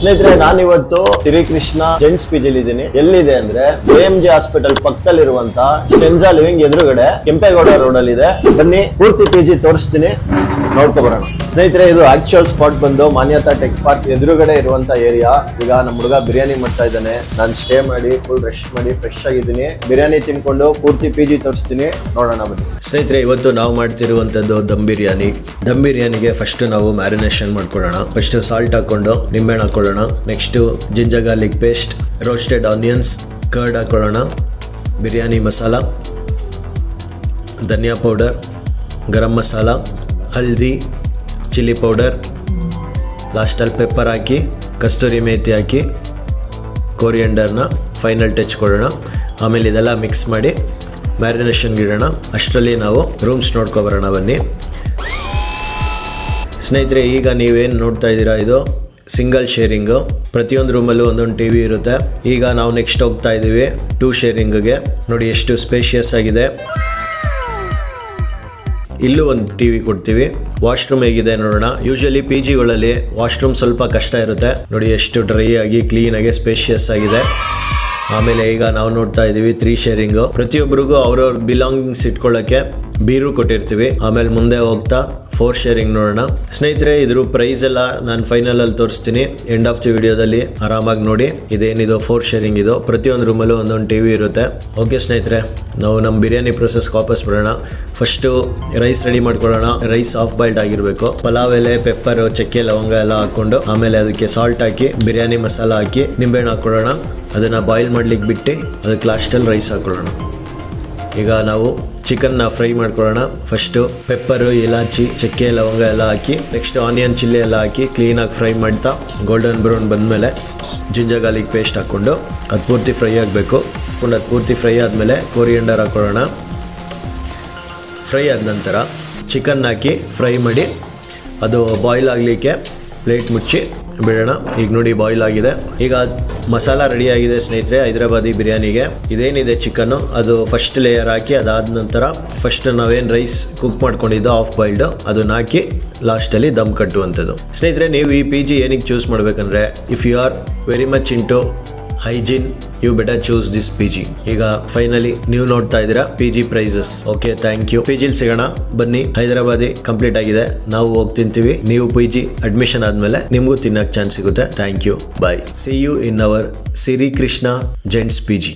ಸ್ನೇಹಿತರೆ, ನಾನಿವತ್ತು Shrikrishna gents PG ಇದ್ದೀನಿ. ಎಲ್ಲಿದೆ ಅಂದ್ರೆ AMG ಹಾಸ್ಪಿಟಲ್ ಪಕ್ಕದಲ್ಲಿರುವಂತ ಸ್ಟೆನ್ಸಾ ಲಿವಿಂಗ್ ಎದುರುಗಡೆ ಕೆಂಪೇಗೌಡ ರೋಡ್ ಅಲ್ಲಿ ಇದೆ. ಬನ್ನಿ ಪೂರ್ತಿ ಪಿಜಿ ತೋರಿಸ್ತೀನಿ, ನೋಡ್ಕೊ ಬರೋಣ. ಸ್ನೇಹಿತರೆ, ಇದು ಆಕ್ಚುಯಲ್ ಸ್ಪಾಟ್ ಬಂದು ಮಾನ್ಯತಾ ಟೆಕ್ ಪಾರ್ಕ್ ಎದುರುಗಡೆ ಇರುವಂತ ಏರಿಯಾ. ಈಗ ನಮ್ಮ ಹುಡುಗ ಬಿರಿಯಾನಿ ಮಾಡ್ತಾ ಇದ್ದಾನೆ. ನಾನು ಸ್ಟೇ ಮಾಡಿ ಫುಲ್ ರೆಸ್ಟ್ ಮಾಡಿ ಫ್ರೆಶ್ ಆಗಿದ್ದೀನಿ. ಬಿರಿಯಾನಿ ತಿನ್ಕೊಂಡು ಪೂರ್ತಿ ಪಿಜಿ ತೋರಿಸ್ತೀನಿ, ನೋಡೋಣ ಬನ್ನಿ. ಸ್ನೇಹಿತರೆ, ಇವತ್ತು ನಾವು ಮಾಡ್ತಿರುವಂತದ್ದು ದಮ್ ಬಿರಿಯಾನಿ. ದಮ್ ಬಿರಿಯಾನಿಗೆ ಫಸ್ಟ್ ನಾವು ಮ್ಯಾರಿನೇಷನ್ ಮಾಡ್ಕೊಳ್ಳೋಣ. ಫಸ್ಟ್ ಸಾಲ್ಟ್ ಹಾಕೊಂಡು ನಿಂಬೆಹಣ್ಣು ಹಾಕೊಳ್ಳೋಣ. Next ginger garlic paste, roasted onions, curd ಹಾಕೊಳ್ಳೋಣ, ಬಿರಿಯಾನಿ ಮಸಾಲ, ಧನಿಯಾ ಪೌಡರ್, ಗರಂ ಮಸಾಲ, ಹಲ್ದಿ, ಚಿಲ್ಲಿ ಪೌಡರ್, ಲಾಸ್ಟಲ್ಲಿ ಪೆಪ್ಪರ್ ಹಾಕಿ, ಕಸ್ತೂರಿ ಮೇಥಿ ಹಾಕಿ, ಕೋರಿಯಂಡರ್ನ ಫೈನಲ್ ಟಚ್ ಕೊಡೋಣ. ಆಮೇಲೆ ಇದೆಲ್ಲ ಮಿಕ್ಸ್ ಮಾಡಿ ಮ್ಯಾರಿನೇಷನ್ಗೆ ಇಡೋಣ. ಅಷ್ಟರಲ್ಲಿ ನಾವು ರೂಮ್ಸ್ ನೋಡ್ಕೊಬರೋಣ ಬನ್ನಿ. ಸ್ನೇಹಿತರೆ, ಈಗ ನೀವೇನು ನೋಡ್ತಾ ಇದ್ದೀರಾ, ಇದು ಸಿಂಗಲ್ ಶೇರಿಂಗು. ಪ್ರತಿಯೊಂದು ರೂಮಲ್ಲೂ ಒಂದೊಂದು ಟಿ ವಿ ಇರುತ್ತೆ. ಈಗ ನಾವು ನೆಕ್ಸ್ಟ್ ಹೋಗ್ತಾ ಇದ್ದೀವಿ 2 ಶೇರಿಂಗ್ಗೆ. ನೋಡಿ ಎಷ್ಟು ಸ್ಪೇಷಿಯಸ್ ಆಗಿದೆ. ಇಲ್ಲೂ ಒಂದು ಟಿ ವಿ ಕೊಡ್ತೀವಿ. ವಾಶ್ರೂಮ್ ಹೇಗಿದೆ ನೋಡೋಣ. ಯೂಶಲಿ ಪಿ ಜಿಗಳಲ್ಲಿ ವಾಶ್ರೂಮ್ ಸ್ವಲ್ಪ ಕಷ್ಟ ಇರುತ್ತೆ. ನೋಡಿ ಎಷ್ಟು ಡ್ರೈ ಆಗಿ ಕ್ಲೀನಾಗಿ ಸ್ಪೇಷಿಯಸ್ ಆಗಿದೆ. ಆಮೇಲೆ ಈಗ ನಾವು ನೋಡ್ತಾ ಇದ್ದೀವಿ 3 ಶೇರಿಂಗು. ಪ್ರತಿಯೊಬ್ಬರಿಗೂ ಅವ್ರವ್ರ ಬಿಲಾಂಗಿಂಗ್ಸ್ ಇಟ್ಕೊಳ್ಳೋಕ್ಕೆ ಬೀರು ಕೊಟ್ಟಿರ್ತೀವಿ. ಆಮೇಲೆ ಮುಂದೆ ಹೋಗ್ತಾ 4 ಶೇರಿಂಗ್ ನೋಡೋಣ. ಸ್ನೇಹಿತರೆ, ಇದ್ರ ಪ್ರೈಸ್ ಎಲ್ಲ ನಾನು ಫೈನಲ್ ಅಲ್ಲಿ ತೋರಿಸ್ತೀನಿ. ಎಂಡ್ ಆಫ್ ದಿ ವಿಡಿಯೋದಲ್ಲಿ ಆರಾಮಾಗಿ ನೋಡಿ. ಇದೇನಿದು 4 ಶೇರಿಂಗ್ ಇದು. ಪ್ರತಿಯೊಂದು ರೂಮಲ್ಲೂ ಒಂದೊಂದು ಟಿ ವಿ ಇರುತ್ತೆ. ಓಕೆ ಸ್ನೇಹಿತರೆ, ನಾವು ನಮ್ಮ ಬಿರಿಯಾನಿ ಪ್ರೊಸೆಸ್ ವಾಪಸ್ ಬರೋಣ. ಫಸ್ಟು ರೈಸ್ ರೆಡಿ ಮಾಡ್ಕೊಳ್ಳೋಣ. ರೈಸ್ ಹಾಫ್ ಬಾಯ್ಲ್ಡ್ ಆಗಿರಬೇಕು. ಪಲಾವ್ ಎಲೆ, ಪೆಪ್ಪರ್, ಚಕ್ಕೆ, ಲವಂಗ ಎಲ್ಲ ಹಾಕ್ಕೊಂಡು ಆಮೇಲೆ ಅದಕ್ಕೆ ಸಾಲ್ಟ್ ಹಾಕಿ, ಬಿರಿಯಾನಿ ಮಸಾಲ ಹಾಕಿ, ನಿಂಬೆಹಣ್ಣು ಹಾಕ್ಕೊಳ್ಳೋಣ. ಅದನ್ನು ಬಾಯ್ಲ್ ಮಾಡ್ಲಿಕ್ಕೆ ಬಿಟ್ಟು ಅದಕ್ಕೆ ಲಾಸ್ಟಲ್ಲಿ ರೈಸ್ ಹಾಕ್ಕೊಳ್ಳೋಣ. ಈಗ ನಾವು ಚಿಕನ್ನ ಫ್ರೈ ಮಾಡ್ಕೊಳ್ಳೋಣ. ಫಸ್ಟು ಪೆಪ್ಪರು, ಇಲಾಚಿ, ಚಕ್ಕೆ, ಲವಂಗ ಎಲ್ಲ ಹಾಕಿ, ನೆಕ್ಸ್ಟ್ ಆನಿಯನ್, ಚಿಲ್ಲಿ ಎಲ್ಲ ಹಾಕಿ ಕ್ಲೀನಾಗಿ ಫ್ರೈ ಮಾಡ್ತಾ ಗೋಲ್ಡನ್ ಬ್ರೌನ್ ಬಂದಮೇಲೆ ಜಿಂಜರ್ ಗಾರ್ಲಿಕ್ ಪೇಸ್ಟ್ ಹಾಕ್ಕೊಂಡು ಅದು ಪೂರ್ತಿ ಫ್ರೈ ಆಗಬೇಕು. ಅದು ಪೂರ್ತಿ ಫ್ರೈ ಆದಮೇಲೆ ಕೋರಿಯಂಡರ್ ಹಾಕ್ಕೊಳ್ಳೋಣ. ಫ್ರೈ ಆದ ನಂತರ ಚಿಕನ್ ಹಾಕಿ ಫ್ರೈ ಮಾಡಿ ಅದು ಬಾಯ್ಲ್ ಆಗಲಿಕ್ಕೆ ಪ್ಲೇಟ್ ಮುಚ್ಚಿ ಬಿಡೋಣ. ಈಗ ನೋಡಿ ಬಾಯ್ಲ್ ಆಗಿದೆ. ಈಗ ಮಸಾಲ ರೆಡಿ ಆಗಿದೆ ಸ್ನೇಹಿತರೆ ಹೈದರಾಬಾದಿ ಬಿರಿಯಾನಿಗೆ. ಇದೇನಿದೆ ಚಿಕನ್ನು, ಅದು ಫಸ್ಟ್ ಲೇಯರ್ ಹಾಕಿ ಅದಾದ ನಂತರ ಫಸ್ಟ್ ನಾವೇನು ರೈಸ್ ಕುಕ್ ಮಾಡ್ಕೊಂಡಿದ್ದೋ ಹಾಫ್ ಬಾಯ್ಲ್ಡು ಅದನ್ನ ಹಾಕಿ ಲಾಸ್ಟಲ್ಲಿ ದಮ್ ಕಟ್ಟುವಂಥದ್ದು. ಸ್ನೇಹಿತರೆ, ನೀವು ಈ ಪಿ ಜಿ ಏನಕ್ಕೆ ಚೂಸ್ ಮಾಡಬೇಕಂದ್ರೆ, if you are very much into hygiene, you better choose this P G. ಈಗ ಫೈನಲಿ ನೀವು ನೋಡ್ತಾ ಇದ್ದೀರಾ P G prices. Okay, thank you. P ಜಿಲಿ ಸಿಗೋಣ ಬನ್ನಿ. ಹೈದರಾಬಾದಿ ಕಂಪ್ಲೀಟ್ ಆಗಿದೆ, ನಾವು ಹೋಗಿ ತಿಂತೀವಿ. ನೀವು ಪಿ ಜಿ ಅಡ್ಮಿಷನ್ ಆದಮೇಲೆ ನಿಮಗೂ ತಿನ್ನಕ್ಕೆ ಚಾನ್ಸ್ ಸಿಗುತ್ತೆ. Thank you, bye. See you in our Srikrishna gents P G.